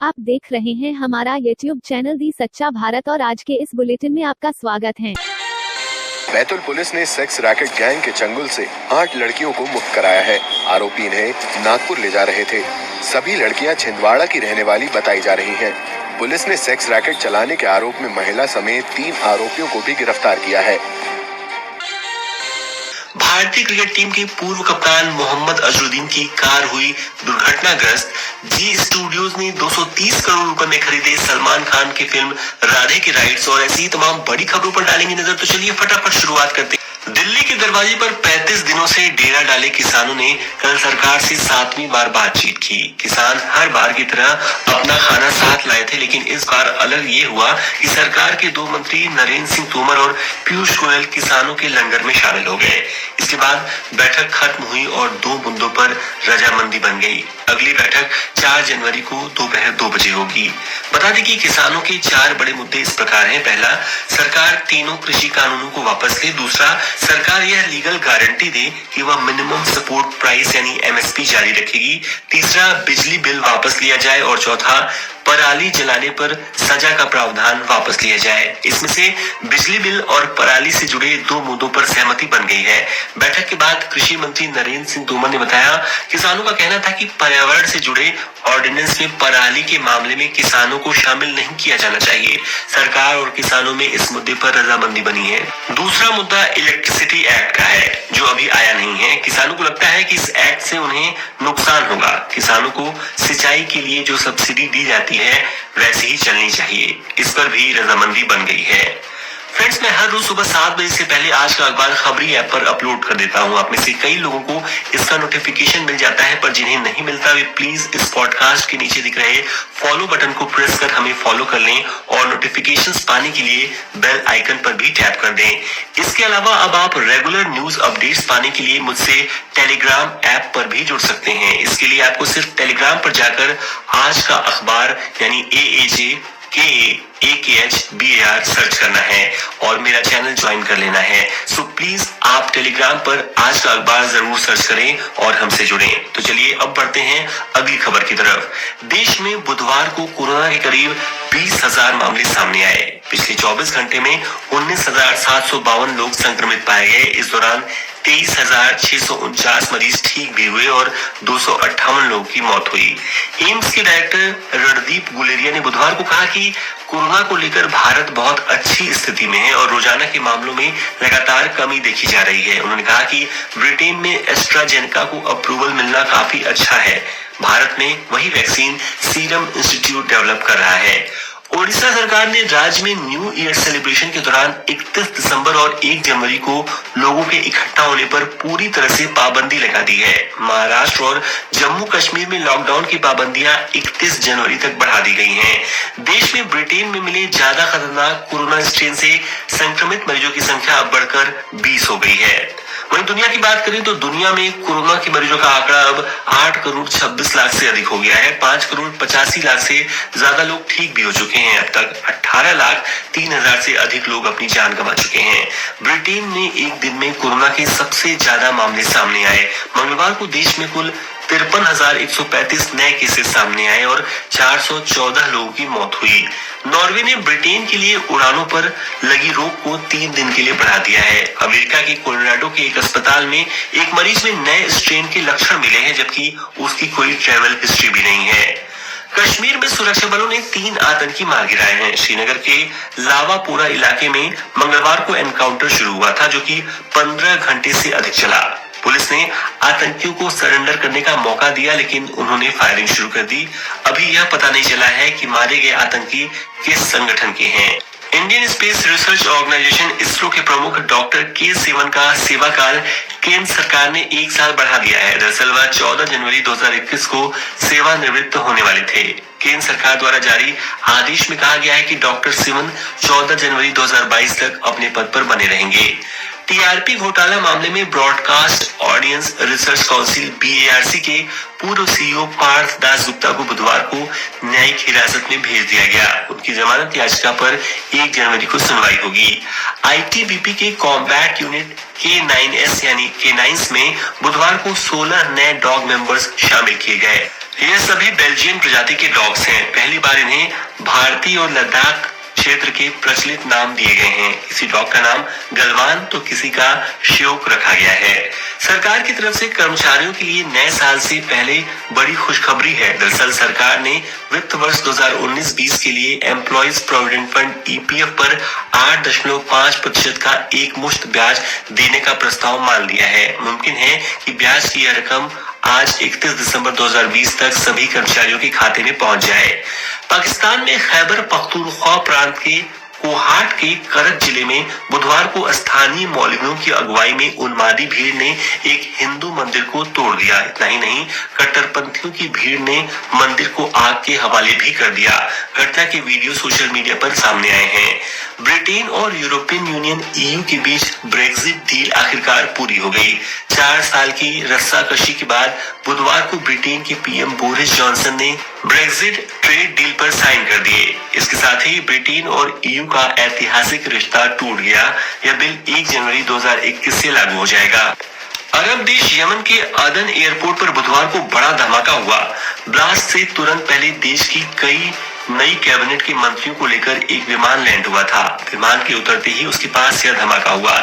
आप देख रहे हैं हमारा YouTube चैनल दी सच्चा भारत और आज के इस बुलेटिन में आपका स्वागत है। बैतूल पुलिस ने सेक्स रैकेट गैंग के चंगुल से 8 लड़कियों को मुक्त कराया है। आरोपी इन्हें नागपुर ले जा रहे थे। सभी लड़कियां छिंदवाड़ा की रहने वाली बताई जा रही हैं। पुलिस ने सेक्स रैकेट चलाने के आरोप में महिला समेत 3 आरोपियों को भी गिरफ्तार किया है। भारतीय क्रिकेट टीम के पूर्व कप्तान मोहम्मद अजहरुद्दीन की कार हुई दुर्घटनाग्रस्त। जी स्टूडियोज ने 230 करोड़ रुपए में खरीदे सलमान खान की फिल्म राधे के राइट्स और ऐसी तमाम बड़ी खबरों पर डालेंगे नजर। तो चलिए फटाफट शुरुआत करते हैं। दिल्ली के दरवाजे पर 35 दिनों से डेरा डाले किसानों ने कल सरकार से 7वीं बार बातचीत की। किसान हर बार की तरह अपना खाना साथ लाए थे, लेकिन इस बार अलग ये हुआ कि सरकार के 2 मंत्री नरेंद्र सिंह तोमर और पीयूष गोयल किसानों के लंगर में शामिल हो गए। इसके बाद बैठक खत्म हुई और 2 मुद्दों पर रजामंदी बन गई। अगली बैठक 4 जनवरी को दोपहर 2 बजे होगी। बता दें कि किसानों के 4 बड़े मुद्दे इस प्रकार हैं। पहला, सरकार तीनों कृषि कानूनों को वापस ले। दूसरा, सरकार यह लीगल गारंटी दे कि वह मिनिमम सपोर्ट प्राइस यानी एमएसपी जारी रखेगी। तीसरा, बिजली बिल वापस लिया जाए और चौथा, पराली जलाने पर सजा का प्रावधान वापस लिया जाए। इसमें से बिजली बिल और पराली से जुड़े 2 मुद्दों पर सहमति बन गई है। बैठक के बाद कृषि मंत्री नरेंद्र सिंह तोमर ने बताया, किसानों का कहना था कि पर्यावरण से जुड़े ऑर्डिनेंस में पराली के मामले में किसानों को शामिल नहीं किया जाना चाहिए। सरकार और किसानों में इस मुद्दे पर रजामंदी बनी है। दूसरा मुद्दा इलेक्ट्रिसिटी एक्ट का है, जो अभी आया नहीं है। किसानों को लगता है कि इस एक्ट से उन्हें नुकसान होगा। किसानों को सिंचाई के लिए जो सब्सिडी दी जाती है वैसे ही चलनी चाहिए। इस पर भी रजामंदी बन गई है। फ्रेंड्स, मैं हर रोज सुबह 7 बजे से पहले आज का अखबार खबरी ऐप पर अपलोड कर देता हूं। आप में से कई लोगों को इसका नोटिफिकेशन मिल जाता है, पर जिन्हें नहीं मिलता वे प्लीज इस पॉडकास्ट के नीचे दिख रहे फॉलो बटन को प्रेस कर हमें फॉलो कर लें और नोटिफिकेशंस पाने के लिए बेल आइकन पर भी टैप कर दें। इसके अलावा अब आप रेगुलर न्यूज अपडेट्स पाने के लिए मुझसे टेलीग्राम ऐप पर भी जुड़ सकते हैं। इसके लिए आपको सिर्फ टेलीग्राम पर जाकर आज का अखबार यानी AAJKAKHBAR सर्च करना है और मेरा चैनल ज्वाइन कर लेना है। सो प्लीज आप टेलीग्राम पर आज का अखबार जरूर सर्च करें और हमसे जुड़ें। तो चलिए अब बढ़ते हैं अगली खबर की तरफ। देश में बुधवार को कोरोना के करीब 20,000 मामले सामने आए। पिछले 24 घंटे में 19,752 लोग संक्रमित पाए गए। इस दौरान 23,649 मरीज ठीक भी हुए और 258 लोगों की मौत हुई। एम्स के डायरेक्टर रणदीप गुलेरिया ने बुधवार को कहा कि कोरोना को लेकर भारत बहुत अच्छी स्थिति में है और रोजाना के मामलों में लगातार कमी देखी जा रही है। उन्होंने कहा कि ब्रिटेन में एस्ट्राजेनेका को अप्रूवल मिलना काफी अच्छा है। भारत में वही वैक्सीन सीरम इंस्टीट्यूट डेवलप कर रहा है। ओडिशा सरकार ने राज्य में न्यू ईयर सेलिब्रेशन के दौरान 31 दिसंबर और 1 जनवरी को लोगों के इकट्ठा होने पर पूरी तरह से पाबंदी लगा दी है। महाराष्ट्र और जम्मू कश्मीर में लॉकडाउन की पाबंदियां 31 जनवरी तक बढ़ा दी गई हैं। देश में ब्रिटेन में मिले ज्यादा खतरनाक कोरोना स्ट्रेन से संक्रमित मरीजों की संख्या अब बढ़कर 20 हो गई है। वहीं दुनिया की बात करें तो दुनिया में कोरोना के मरीजों का आंकड़ा अब 8 करोड़ 26 लाख से अधिक हो गया है। 5 करोड़ 85 लाख से ज्यादा लोग ठीक भी हो चुके हैं। अब तक 18 लाख 3 हजार से अधिक लोग अपनी जान गंवा चुके हैं। ब्रिटेन में एक दिन में कोरोना के सबसे ज्यादा मामले सामने आए। मंगलवार को देश में कुल 53,135 नए केसेस सामने आए और 414 लोगों की मौत हुई। नॉर्वे ने ब्रिटेन के लिए उड़ानों पर लगी रोक को 3 दिन के लिए बढ़ा दिया है। अमेरिका के कोलोराडो के एक अस्पताल में एक मरीज में नए स्ट्रेन के लक्षण मिले हैं, जबकि उसकी कोई ट्रैवल हिस्ट्री भी नहीं है। कश्मीर में सुरक्षा बलों ने 3 आतंकी मार गिराए हैं। श्रीनगर के लावापोरा इलाके में मंगलवार को एनकाउंटर शुरू हुआ था, जो कि 15 घंटे से अधिक चला। पुलिस ने आतंकियों को सरेंडर करने का मौका दिया, लेकिन उन्होंने फायरिंग शुरू कर दी। अभी यह पता नहीं चला है कि मारे गए आतंकी किस संगठन के हैं। Indian space research organisation ISRO के प्रमुख डॉक्टर के सिवन का सेवा काल केंद्र सरकार ने 1 साल बढ़ा दिया है। दरअसल वह 14 जनवरी 2021 को सेवानिवृत्त होने वाले थे। केंद्र सरकार द्वारा जारी आदेश में कहा गया है कि डॉक्टर सिवन 14 जनवरी 2022 तक अपने पद पर बने रहेंगे। टीआरपी घोटाला मामले में broadcast audience research council BARC के पूर्व सीईओ पार्थ दास गुप्ता को बुधवार को न्यायिक हिरासत में भेज दिया गया। उनकी जमानत याचिका पर 1 जनवरी को सुनवाई होगी। ITBP के कॉम्बैट यूनिट K9S यानी K9s में बुधवार को 16 नए डॉग मेंबर्स शामिल किए गए। ये सभी बेल्जियन प्रजाति के डॉग्स हैं। पहली बार इन्हें भारतीय और लद्दाख क्षेत्र के प्रचलित नाम दिए गए हैं। किसी डॉग का नाम गलवान तो किसी का श्योक रखा गया है। सरकार की तरफ से कर्मचारियों के लिए नए साल से पहले बड़ी खुशखबरी है। दरअसल सरकार ने वित्त वर्ष 2019-20 के लिए एम्प्लॉइज प्रोविडेंट फंड EPF पर 8.5% का एक मुश्त ब्याज देने का प्रस्ताव मान लिया है। मुमकिन है कि ब्याज की यह रकम आज 31 दिसंबर 2020 तक सभी कर्मचारियों के खाते में पहुंच जाए। पाकिस्तान में खैबर पख्तूनख्वा प्रांत के कोहाट के करक जिले में बुधवार को स्थानीय मौलवियों की अगुवाई में उन्मादी भीड़ ने एक हिंदू मंदिर को तोड़ दिया। इतना ही नहीं, कट्टरपंथियों की भीड़ ने मंदिर को आग के हवाले भी कर दिया। घटना के वीडियो सोशल मीडिया पर सामने आए हैं। ब्रिटेन और यूरोपियन यूनियन EU के बीच ब्रेक्जिट डील आखिरकार पूरी हो गई। 4 साल की रस्साकशी के बाद बुधवार को ब्रिटेन के PM बोरिस जॉनसन ने ब्रेक्जिट ट्रेड डील पर साइन कर दिए। इसके साथ ही ब्रिटेन और EU का ऐतिहासिक रिश्ता टूट गया। यह बिल 1 जनवरी 2021 से लागू हो जाएगा। अरब देश यमन के अदन एयरपोर्ट पर बुधवार को बड़ा धमाका हुआ। ब्लास्ट से तुरंत पहले देश की कई नई कैबिनेट के मंत्रियों को लेकर एक विमान लैंड हुआ था। विमान के उतरते ही उसके पास यह धमाका हुआ।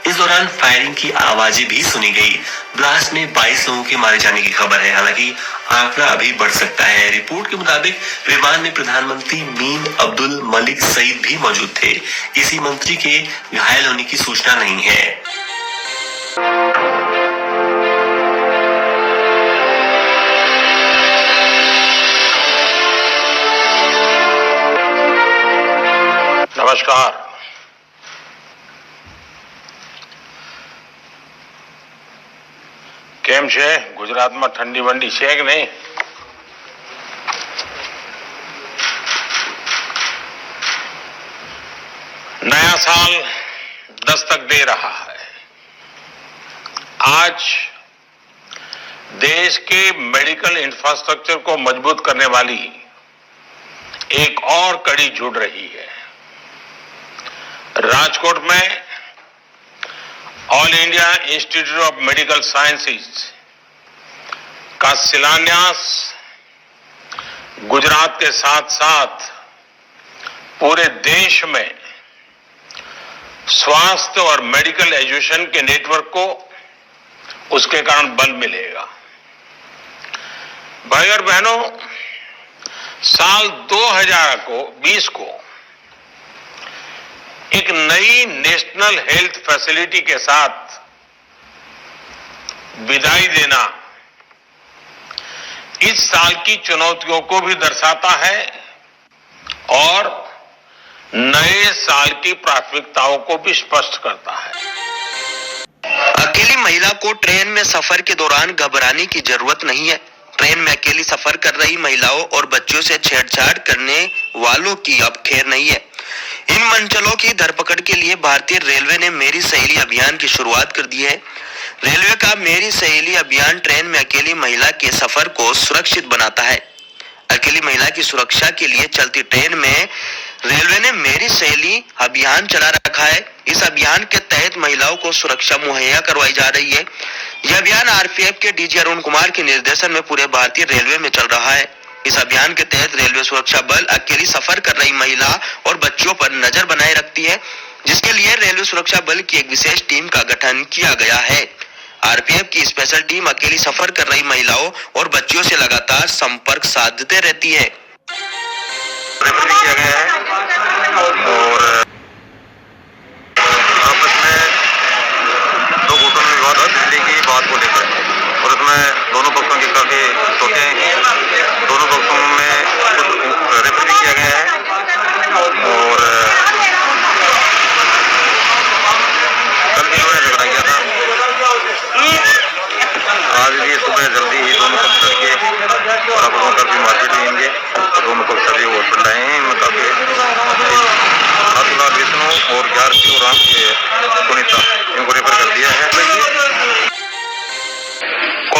इस दौरान फायरिंग की आवाजें भी सुनी गई। ब्लास्ट में 22 लोगों के मारे जाने की खबर है। हालांकि आंकड़ा अभी बढ़ सकता है। रिपोर्ट के मुताबिक विमान में प्रधानमंत्री मीन अब्दुल मलिक सईद भी मौजूद थे। किसी मंत्री के घायल होने की सूचना नहीं है। નમસ્કાર. કેમ છે? ગુજરાતમાં ઠંડી વંડી છે કે નહીં? नया साल दस्तक दे रहा है। आज देश के मेडिकल इंफ्रास्ट्रक्चर को मजबूत करने वाली एक और कड़ी जुड़ रही है। राजकोट में all India institute of medical sciences का शिलान्यास गुजरात के साथ साथ पूरे देश में स्वास्थ्य और मेडिकल एजुकेशन के नेटवर्क को उसके कारण बल मिलेगा। भाई और बहनों, साल 2020 को एक नई नेशनल हेल्थ फैसिलिटी के साथ विदाई देना इस साल की चुनौतियों को भी दर्शाता है और नए साल की प्राथमिकताओं को भी स्पष्ट करता है। अकेली महिला को ट्रेन में सफर के दौरान घबराने की जरूरत नहीं है। ट्रेन में अकेली सफर कर रही महिलाओं और बच्चों से छेड़छाड़ करने वालों की अब खैर नहीं है। इन मंचलों की धरपकड़ के लिए भारतीय रेलवे ने मेरी सहेली अभियान की शुरुआत कर दी है। रेलवे का मेरी सहेली अभियान ट्रेन में अकेली महिला के सफर को सुरक्षित बनाता है। अकेली महिला की सुरक्षा के लिए चलती ट्रेन में रेलवे ने मेरी सहेली अभियान चला रखा है। इस अभियान के तहत महिलाओं को सुरक्षा मुहैया करवाई जा रही है। यह अभियान RPF के DG अरुण कुमार के निर्देशन में पूरे भारतीय रेलवे में चल रहा है। इस अभियान के तहत रेलवे सुरक्षा बल अकेली सफर कर रही महिला और बच्चों पर नजर बनाए रखती है, जिसके लिए रेलवे सुरक्षा बल की एक विशेष टीम का गठन किया गया है। RPF की स्पेशल टीम अकेली सफर कर रही महिलाओं और बच्चियों से लगातार संपर्क साधते रहती है। रेफर किया गया है और आपस में 2 गुटों में विवाद है बिजली की बात को लेकर और इसमें दोनों पक्षों के काफी सोचे हैं। दोनों पक्षों में कुछ रेफर भी किया गया है और कल भी उन्होंने झगड़ा किया था। आज भी सुबह जल्दी ही दोनों पक्ष लड़के और आपको काफी मार्केट लेंगे और दोनों पक्ष सभी हॉस्पिटल आए हैं। इनमें काफी विष्णु और 11 और राम सुनीता इनको रेफर कर दिया है।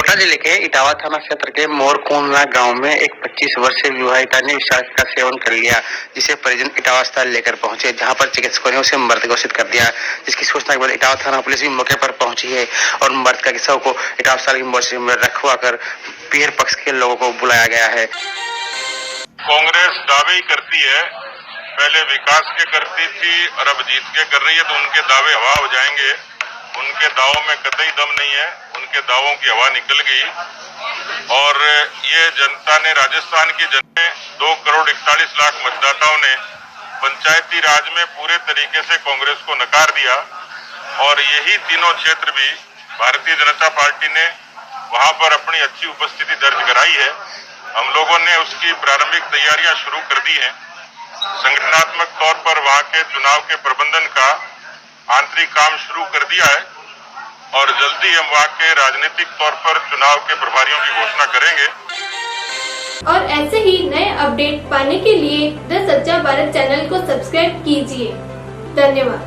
कोटा जिले के इटावा थाना क्षेत्र के मोरकोना गांव में एक 25 वर्षीय विवाहिता ने विषाक्त का सेवन कर लिया, जिसे परिजन इटावा अस्पताल लेकर पहुंचे, जहां पर चिकित्सकों ने उसे मृत घोषित कर दिया। जिसकी सूचना के बाद इटावा थाना पुलिस भी मौके पर पहुंची है और मृतका के शव को इटावा अस्पताल की मोर्चरी में रखवा कर पीर पक्ष के लोगों को बुलाया गया है। कांग्रेस दावे ही करती है, पहले विकास के करती थी और अब जीत के कर रही है, तो उनके दावे हवा हो जाएंगे। उनके दावों में कतई दम नहीं है, उनके दावों की हवा निकल गई और ये जनता ने, राजस्थान की जनता ने 2,41,00,000 मतदाताओं ने पंचायती राज में पूरे तरीके से कांग्रेस को नकार दिया और यही तीनों क्षेत्र भी भारतीय जनता पार्टी ने वहां पर अपनी अच्छी उपस्थिति दर्ज कराई है। हम लोगों ने उसकी प्रारंभिक तैयारियां शुरू कर दी हैं। संगठनात्मक तौर पर वहां के चुनाव के प्रबंधन का आंतरिक काम शुरू कर दिया है और जल्दी हम वहां के राजनीतिक तौर पर चुनाव के प्रभारियों की घोषणा करेंगे। और ऐसे ही नए अपडेट पाने के लिए द सच्चा भारत चैनल को सब्सक्राइब कीजिए। धन्यवाद।